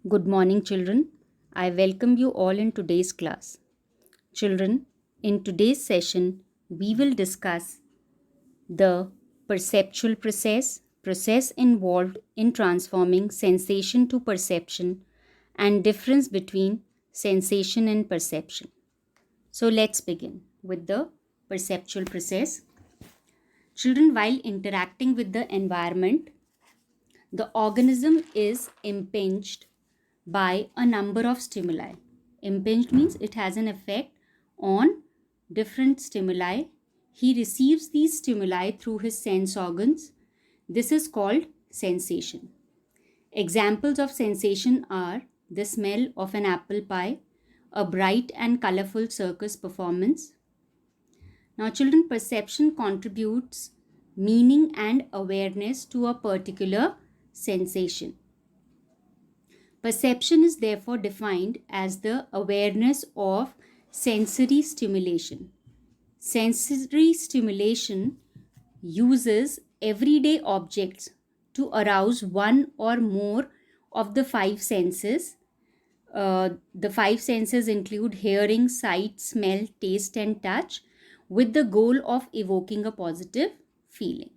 Good morning, children. I welcome you all in today's class. Children, in today's session, we will discuss the perceptual process involved in transforming sensation to perception, and difference between sensation and perception. So let's begin with the perceptual process. Children, while interacting with the environment, the organism is impinged by a number of stimuli. Impinged means it has an effect on different stimuli. He receives these stimuli through his sense organs. This is called sensation. Examples of sensation are the smell of an apple pie, a bright and colorful circus performance. Now, children, perception contributes meaning and awareness to a particular sensation. Perception is therefore defined as the awareness of sensory stimulation. Sensory stimulation uses everyday objects to arouse one or more of the five senses. The five senses include hearing, sight, smell, taste, and touch, with the goal of evoking a positive feeling.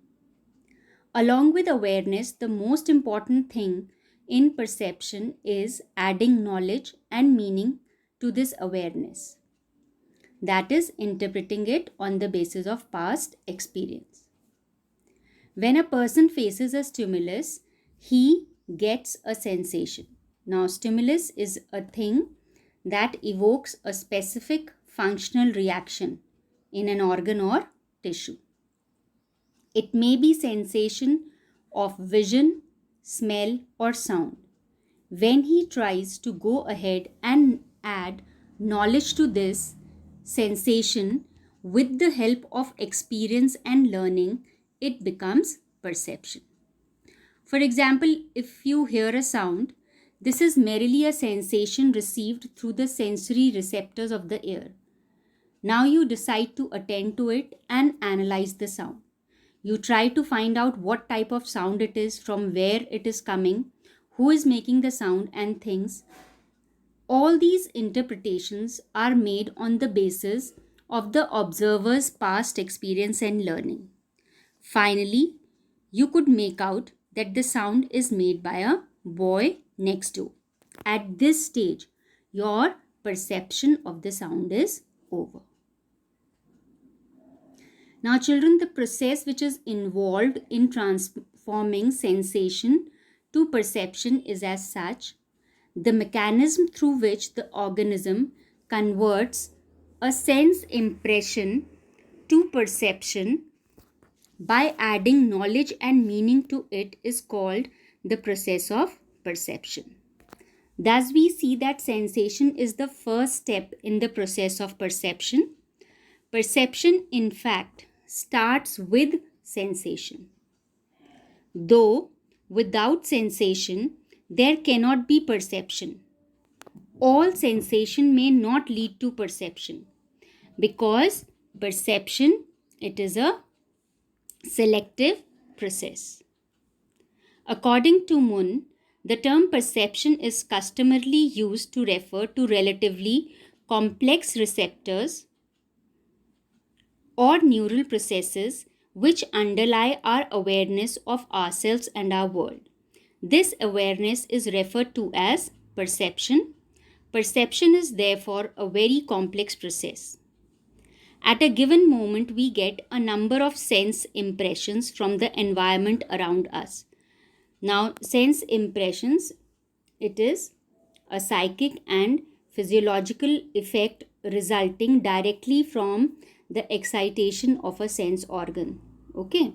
Along with awareness, the most important thing in perception is adding knowledge and meaning to this awareness. That is, interpreting it on the basis of past experience. When a person faces a stimulus, he gets a sensation. Now, stimulus is a thing that evokes a specific functional reaction in an organ or tissue. It may be sensation of vision, smell, or sound. When he tries to go ahead and add knowledge to this sensation with the help of experience and learning, it becomes perception. For example, if you hear a sound, this is merely a sensation received through the sensory receptors of the ear. Now you decide to attend to it and analyze the sound. You try to find out what type of sound it is, from where it is coming, who is making the sound, and things. All these interpretations are made on the basis of the observer's past experience and learning. Finally, you could make out that the sound is made by a boy next door. At this stage, your perception of the sound is over. Now, children, the process which is involved in transforming sensation to perception is as such: the mechanism through which the organism converts a sense impression to perception by adding knowledge and meaning to it is called the process of perception. Thus, we see that sensation is the first step in the process of perception. Perception, in fact, starts with sensation. Though without sensation, there cannot be perception. All sensation may not lead to perception, because perception, it is a selective process. According to Mun, the term perception is customarily used to refer to relatively complex receptors or neural processes which underlie our awareness of ourselves and our world. This awareness is referred to as perception. Perception is therefore a very complex process. At a given moment, we get a number of sense impressions from the environment around us. Now, sense impressions, it is a psychic and physiological effect resulting directly from the excitation of a sense organ. Okay.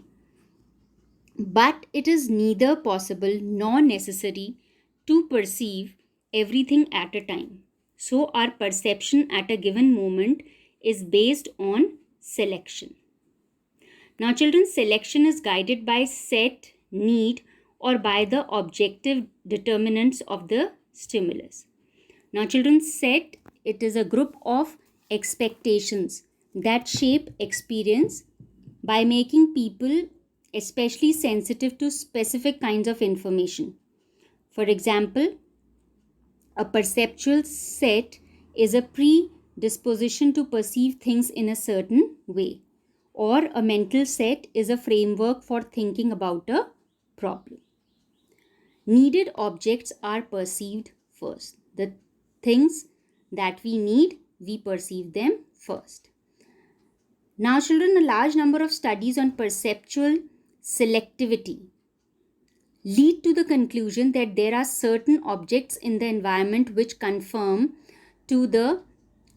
But it is neither possible nor necessary to perceive everything at a time. So, our perception at a given moment is based on selection. Now, children, selection is guided by set, need, or by the objective determinants of the stimulus. Now, children, set, it is a group of expectations that shape experience by making people especially sensitive to specific kinds of information. For example, A perceptual set is a predisposition to perceive things in a certain way, or a mental set is a framework for thinking about a problem. Needed objects are perceived first. The things that we need, we perceive them first. Now, children, a large number of studies on perceptual selectivity lead to the conclusion that there are certain objects in the environment which conform to the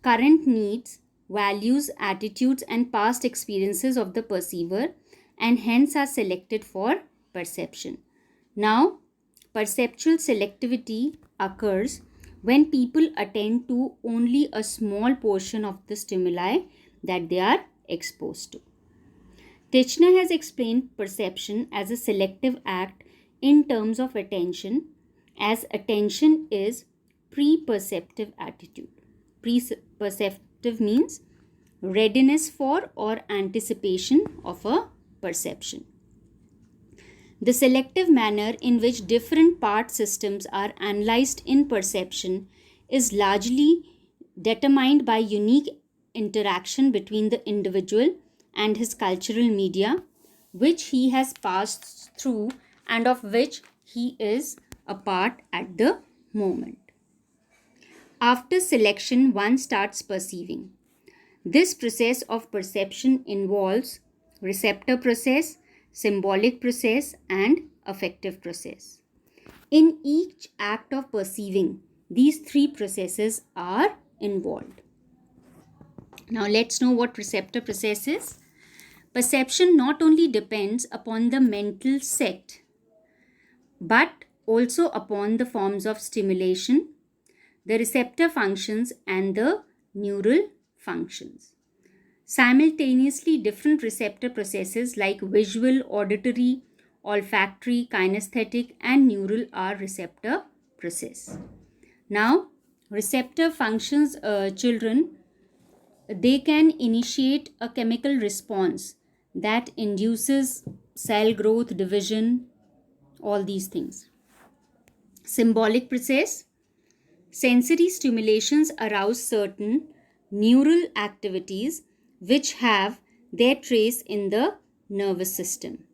current needs, values, attitudes, and past experiences of the perceiver, and hence are selected for perception. Now, perceptual selectivity occurs when people attend to only a small portion of the stimuli that they are exposed to. Titchener has explained perception as a selective act in terms of attention, as attention is pre-perceptive attitude. Pre-perceptive means readiness for or anticipation of a perception. The selective manner in which different part systems are analyzed in perception is largely determined by unique interaction between the individual and his cultural media, which he has passed through and of which he is a part at the moment. After selection, one starts perceiving. This process of perception involves receptor process, symbolic process, and affective process. In each act of perceiving, these three processes are involved. Now let's know what receptor process is. Perception not only depends upon the mental set, but also upon the forms of stimulation, the receptor functions, and the neural functions. Simultaneously, different receptor processes like visual, auditory, olfactory, kinesthetic, and neural are receptor process. Now, receptor functions, children, they can initiate a chemical response that induces cell growth, division, all these things. Symbolic process. Sensory stimulations arouse certain neural activities which have their trace in the nervous system.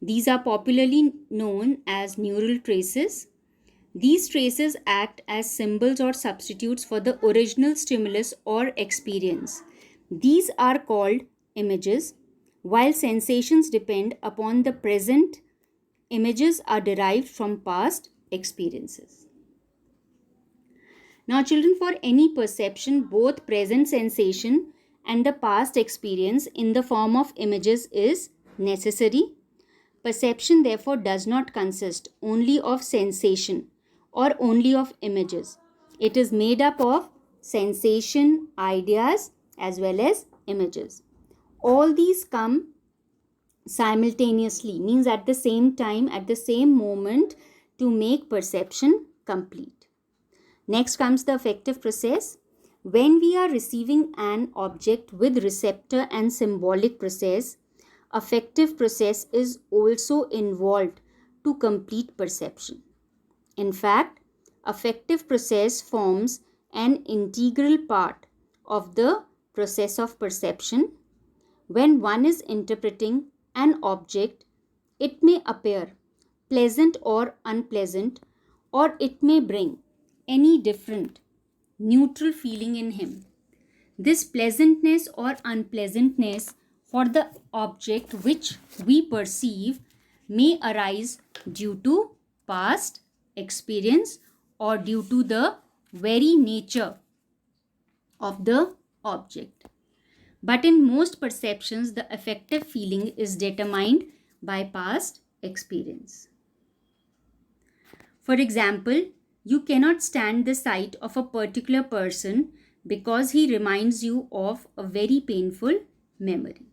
These are popularly known as neural traces. These traces act as symbols or substitutes for the original stimulus or experience. These are called images. While sensations depend upon the present, images are derived from past experiences. Now, children, for any perception, both present sensation and the past experience in the form of images is necessary. Perception, therefore, does not consist only of sensation or only of images. It is made up of sensation, ideas, as well as images. All these come simultaneously, means at the same time, at the same moment, to make perception complete. Next comes the affective process. When we are receiving an object with receptor and symbolic process, affective process is also involved to complete perception. In fact, affective process forms an integral part of the process of perception. When one is interpreting an object, it may appear pleasant or unpleasant, or it may bring any different neutral feeling in him. This pleasantness or unpleasantness for the object which we perceive may arise due to past experience or due to the very nature of the object. But in most perceptions, the affective feeling is determined by past experience. For example, you cannot stand the sight of a particular person because he reminds you of a very painful memory.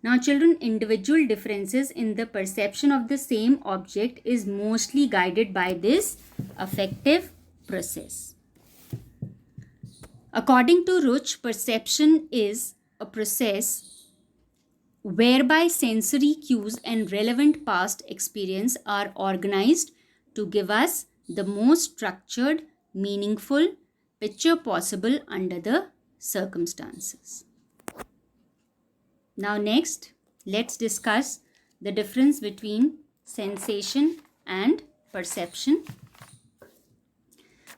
Now, children, individual differences in the perception of the same object is mostly guided by this affective process. According to Ruch, perception is a process whereby sensory cues and relevant past experience are organized to give us the most structured meaningful picture possible under the circumstances. Now next, let's discuss the difference between sensation and perception.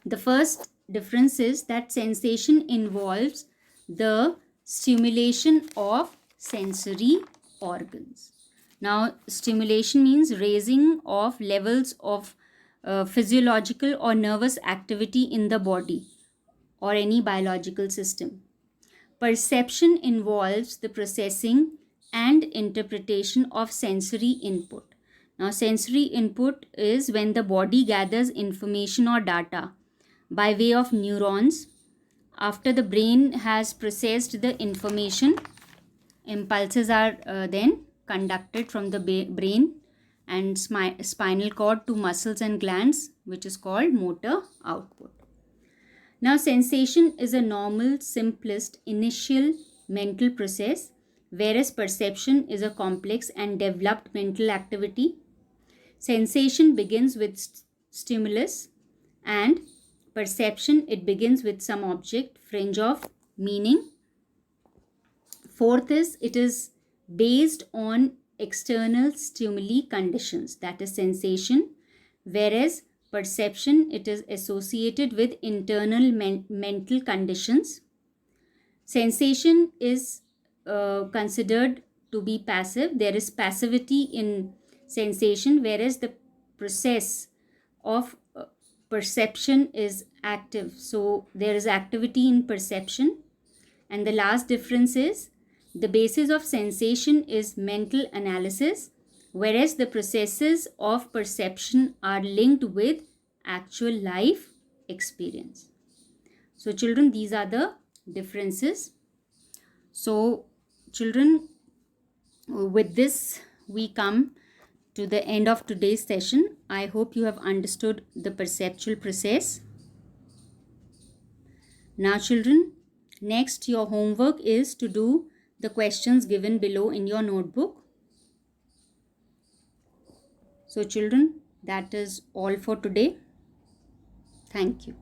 The first difference is that sensation involves the stimulation of sensory organs. Now, stimulation means raising of levels of physiological or nervous activity in the body or any biological system. Perception involves the processing and interpretation of sensory input. Now, sensory input is when the body gathers information or data by way of neurons. After the brain has processed the information, impulses are then conducted from the brain and spinal cord to muscles and glands, which is called motor output. Now, sensation is a normal, simplest initial mental process, whereas perception is a complex and developed mental activity. Sensation begins with stimulus, and perception, it begins with some object, fringe of meaning. Fourth is, it is based on external stimuli conditions, that is sensation, whereas perception, it is associated with internal mental conditions. Sensation is considered to be passive. There is passivity in sensation, whereas the process of perception is active. So there is activity in perception. And the last difference is the basis of sensation is mental analysis, whereas the processes of perception are linked with actual life experience. So children, these are the differences. So children, with this we come to the end of today's session. I hope you have understood the perceptual process. Now children, next your homework is to do the questions given below in your notebook. So children, that is all for today. Thank you.